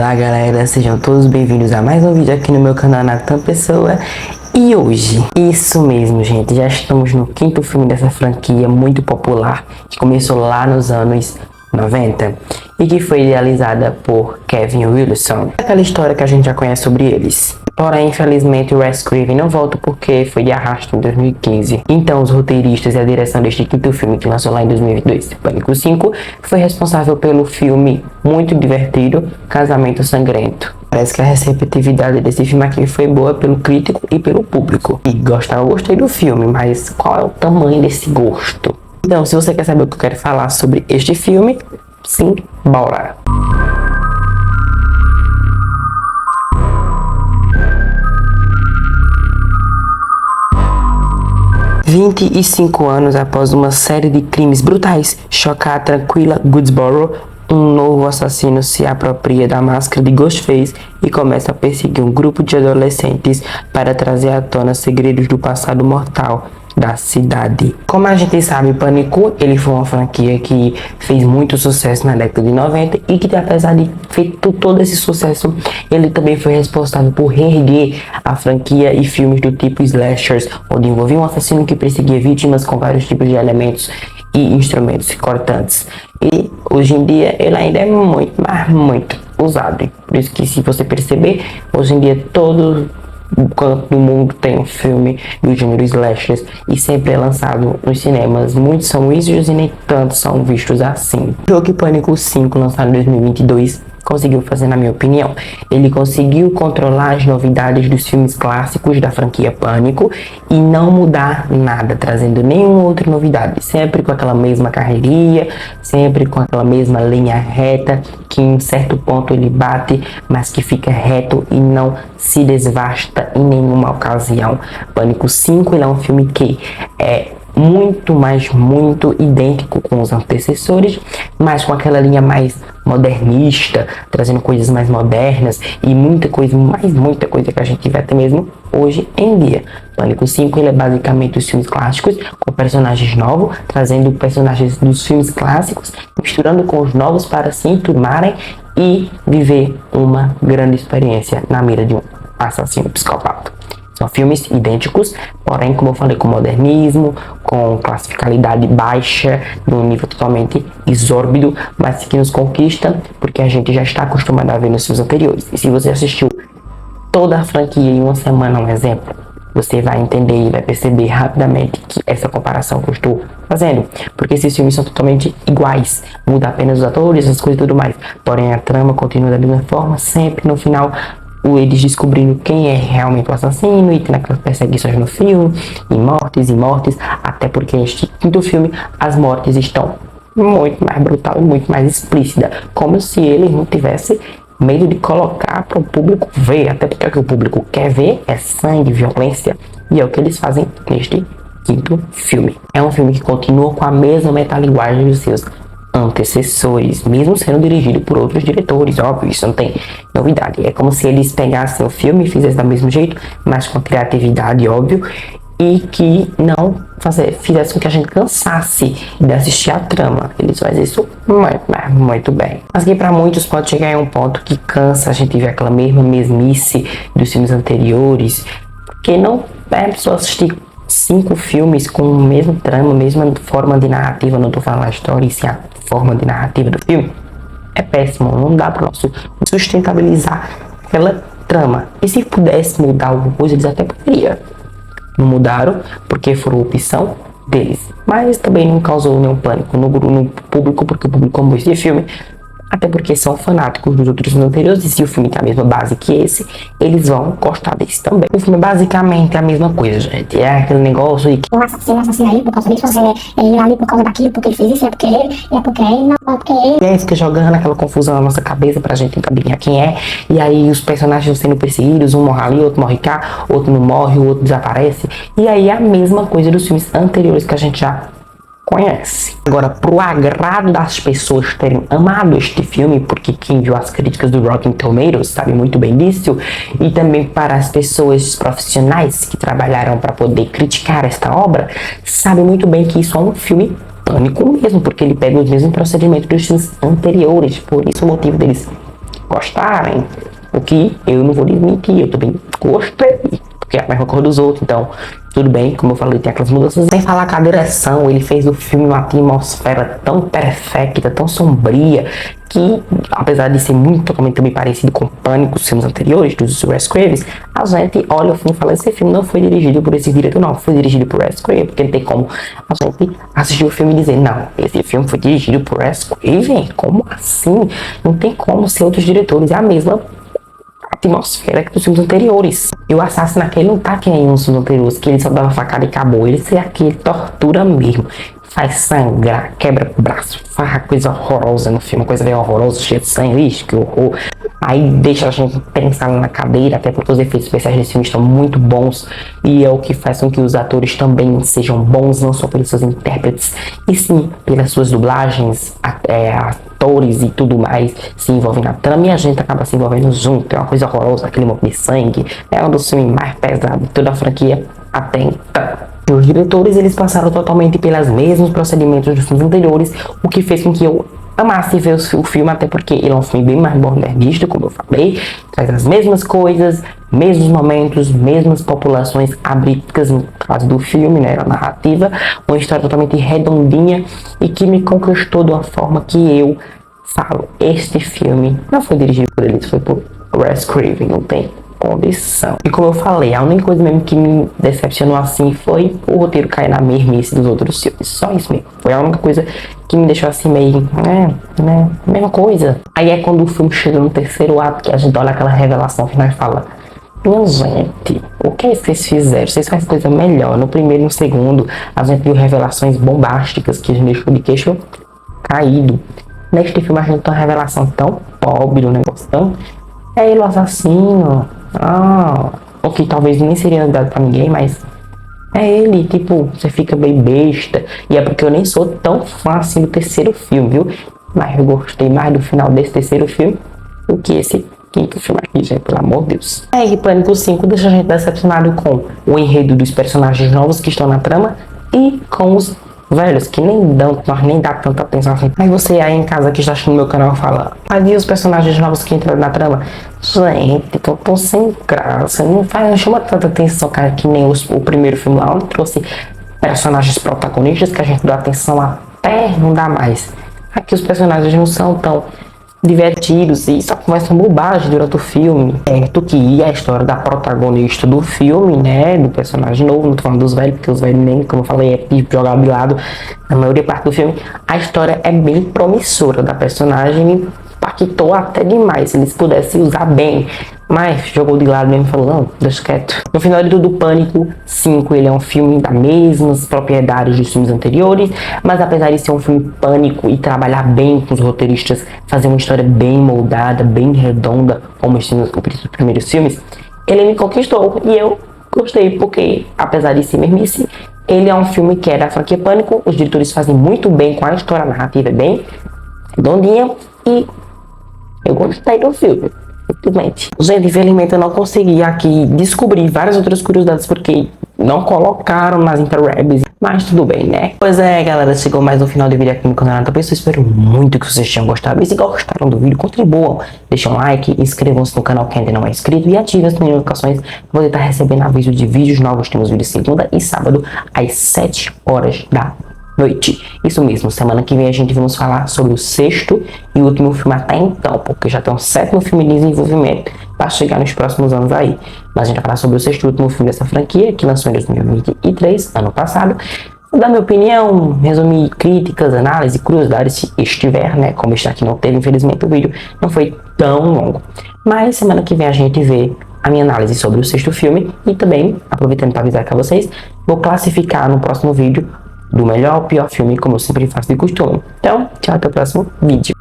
Olá galera, sejam todos bem-vindos a mais um vídeo aqui no meu canal Nathan Pessoa. E hoje, isso mesmo gente, já estamos no quinto filme dessa franquia muito popular que começou lá nos anos 90 e que foi idealizada por Kevin Wilson. Aquela história que a gente já conhece sobre eles. Porém, infelizmente, o Wes Craven não volta porque foi de arrasto em 2015. Então, os roteiristas e a direção deste quinto filme, que lançou lá em 2022, Pânico 5, foi responsável pelo filme muito divertido, Casamento Sangrento. Parece que a receptividade desse filme aqui foi boa pelo crítico e pelo público. E eu gostei do filme, mas qual é o tamanho desse gosto? Então, se você quer saber o que eu quero falar sobre este filme, sim, bora! 25 anos após uma série de crimes brutais chocar a tranquila Woodsboro, um novo assassino se apropria da máscara de Ghostface e começa a perseguir um grupo de adolescentes para trazer à tona segredos do passado mortal da cidade. Como a gente sabe, Pânico, ele foi uma franquia que fez muito sucesso na década de 90 e que, apesar de feito todo esse sucesso, ele também foi responsável por reerguer a franquia e filmes do tipo slashers, onde envolvia um assassino que perseguia vítimas com vários tipos de elementos e instrumentos cortantes. E hoje em dia ele ainda é muito, mas muito usado. Por isso que, se você perceber, hoje em dia todo canto do mundo tem um filme do gênero slashers e sempre é lançado nos cinemas. Muitos são issos e nem tanto são vistos assim. O jogo Pânico 5, lançado em 2022, conseguiu fazer, na minha opinião, ele conseguiu controlar as novidades dos filmes clássicos da franquia Pânico e não mudar nada, trazendo nenhuma outra novidade, sempre com aquela mesma carreirinha, sempre com aquela mesma linha reta, que em certo ponto ele bate, mas que fica reto e não se desvasta em nenhuma ocasião. Pânico 5, ele é um filme que é muito idêntico com os antecessores, mas com aquela linha mais modernista, trazendo coisas mais modernas e muita coisa que a gente vê até mesmo hoje em dia. Pânico 5, ele é basicamente os filmes clássicos com personagens novos, trazendo personagens dos filmes clássicos, misturando com os novos para se enturmarem e viver uma grande experiência na mira de um assassino psicopata. São filmes idênticos, porém, como eu falei, com modernismo, com classificalidade baixa, num nível totalmente exórbido, mas que nos conquista, porque a gente já está acostumado a ver nos filmes anteriores. E se você assistiu toda a franquia em uma semana, um exemplo, você vai entender e vai perceber rapidamente que essa comparação que eu estou fazendo, porque esses filmes são totalmente iguais, muda apenas os atores, as coisas e tudo mais, porém a trama continua da mesma forma, sempre no final eles descobrindo quem é realmente o assassino e tendo aquelas perseguições no filme, e mortes, até porque neste quinto filme as mortes estão muito mais brutal e muito mais explícita, como se eles não tivessem medo de colocar para o público ver, até porque o que o público quer ver é sangue, violência, e é o que eles fazem neste quinto filme. É um filme que continua com a mesma metalinguagem dos seus antecessores, mesmo sendo dirigido por outros diretores, óbvio, isso não tem novidade. É como se eles pegassem o filme e fizessem do mesmo jeito, mas com criatividade, óbvio, e que não fizesse com que a gente cansasse de assistir a trama. Eles fazem isso muito bem. Mas que para muitos pode chegar em um ponto que cansa a gente ver aquela mesmice dos filmes anteriores, porque não é só assistir 5 filmes com a mesma trama, mesma forma de narrativa, não tô falando a história, e sim a forma de narrativa do filme, é péssimo, não dá para nós sustentabilizar aquela trama. E se pudesse mudar alguma coisa, eles até poderiam. Não mudaram, porque foi opção deles, mas também não causou nenhum pânico no público, porque o público amou esse filme, até porque são fanáticos dos outros filmes anteriores, e se o filme tem a mesma base que esse, eles vão gostar desse também. O filme é basicamente a mesma coisa, gente. É aquele negócio de que o assassino aí por causa disso, ele ali por causa daquilo, porque ele fez isso, é porque ele, não é porque ele. E aí fica jogando aquela confusão na nossa cabeça pra gente adivinhar quem é, e aí os personagens vão sendo perseguidos, um morre ali, outro morre cá, outro não morre, o outro desaparece, e aí é a mesma coisa dos filmes anteriores que a gente já conhece. Agora, pro agrado das pessoas terem amado este filme, porque quem viu as críticas do Rotten Tomatoes sabe muito bem disso, e também para as pessoas profissionais que trabalharam para poder criticar esta obra, sabe muito bem que isso é um filme Pânico mesmo, porque ele pega os mesmos procedimentos dos filmes anteriores, por isso o motivo deles gostarem. O que eu não vou desmentir, eu também gostei, porque é a mesma cor dos outros, então tudo bem, como eu falei, tem aquelas mudanças. Sem falar que a direção, ele fez o filme numa atmosfera tão perfeita, tão sombria, que apesar de ser muito totalmente também parecido com Pânico, os filmes anteriores, dos Wes Craven, a gente olha o filme e fala, esse filme não foi dirigido por esse diretor, não, foi dirigido por Wes Craven, porque não tem como a gente assistir o filme e dizer, não, esse filme foi dirigido por Wes Craven, como assim? Não tem como ser outros diretores, é a mesma atmosfera que dos filmes anteriores. E o assassino aquele não tá que nem nos filmes anteriores, que ele só dava facada e acabou. Ele é aquele tortura mesmo. Faz sangrar, quebra o braço, faz coisa horrorosa no filme, coisa bem horrorosa, cheia de sangue, ixi, que horror. Aí deixa a gente pensar na cadeira, até porque os efeitos especiais desse filme estão muito bons. E é o que faz com que os atores também sejam bons, não só pelos seus intérpretes, e sim pelas suas dublagens, atores e tudo mais se envolvem na trama. E a gente acaba se envolvendo junto, é uma coisa horrorosa, aquele monte de sangue. É um dos filmes mais pesados de toda a franquia até então. Os diretores, eles passaram totalmente pelos mesmos procedimentos dos filmes anteriores, o que fez com que eu amasse ver o filme, até porque ele é um filme bem mais modernista, como eu falei, traz as mesmas coisas, mesmos momentos, mesmas populações abríticas, no caso do filme, né, a narrativa, uma história totalmente redondinha e que me conquistou de uma forma que eu falo, este filme não foi dirigido por eles, foi por Wes Craven, não tem condição. E como eu falei, a única coisa mesmo que me decepcionou assim foi o roteiro cair na mesmice dos outros filmes. Só isso mesmo. Foi a única coisa que me deixou assim meio, mesma coisa. Aí é quando o filme chega no terceiro ato que a gente olha aquela revelação final e fala, minha gente, o que vocês fizeram? Vocês fazem coisa melhor. No primeiro e no segundo, a gente viu revelações bombásticas que a gente deixou de queixo caído. Neste filme a gente tem uma revelação tão pobre, um negócio tão... É ele o assassino. O que talvez nem seria dado pra ninguém, mas é ele, tipo, você fica bem besta. E é porque eu nem sou tão fã assim do terceiro filme, viu? Mas eu gostei mais do final desse terceiro filme do que esse quinto filme aqui, gente, pelo amor de Deus. E Pânico 5 deixa a gente decepcionado com o enredo dos personagens novos que estão na trama e com os velhos, que nem dá tanta atenção assim. Aí você aí em casa que está assistindo meu canal fala, e os personagens novos que entraram na trama? Gente, tô sem graça, não chama tanta atenção, cara, que nem o primeiro filme lá, onde trouxe personagens protagonistas que a gente dá atenção até não dá mais. Aqui os personagens não são tão divertidos e só conversam bobagem durante o filme. Tu que a história da protagonista do filme, né, do personagem novo, não tô falando dos velhos, porque os velhos nem, como eu falei, é jogado de lado na maioria parte do filme. A história é bem promissora da personagem, me impactou até demais, se eles pudessem usar bem, mas jogou de lado mesmo e falou, não, deixa quieto. No final de tudo, Pânico 5, ele é um filme das mesmas propriedades dos filmes anteriores, mas apesar de ser um filme pânico e trabalhar bem com os roteiristas, fazer uma história bem moldada, bem redonda, como os primeiros filmes, ele me conquistou e eu gostei, porque apesar de ser mesmice, ele é um filme que é da franquia Pânico, os diretores fazem muito bem com a história, a narrativa é bem redondinha e eu gostei do filme. Gente, infelizmente eu não consegui aqui descobrir várias outras curiosidades porque não colocaram nas interwebs, mas tudo bem, né? Pois é, galera, chegou mais um final de vídeo aqui no canal. Então, eu espero muito que vocês tenham gostado. E se gostaram do vídeo, contribuam, deixem um like, inscrevam-se no canal que ainda não é inscrito e ativem as notificações para poder estar recebendo aviso de vídeos novos. Temos vídeos segunda e sábado às 7 horas da noite. Isso mesmo, semana que vem a gente vamos falar sobre o sexto e último filme até então, porque já tem um sétimo filme de desenvolvimento para chegar nos próximos anos aí. Mas a gente vai falar sobre o sexto e último filme dessa franquia, que lançou em 2023, ano passado. Vou dar minha opinião, resumir críticas, análise, curiosidades, se estiver, né? Como está aqui não teve, infelizmente o vídeo não foi tão longo. Mas semana que vem a gente vê a minha análise sobre o sexto filme e também, aproveitando para avisar para vocês, vou classificar no próximo vídeo do melhor ao pior filme, como eu sempre faço de costume. Então, tchau, até o próximo vídeo.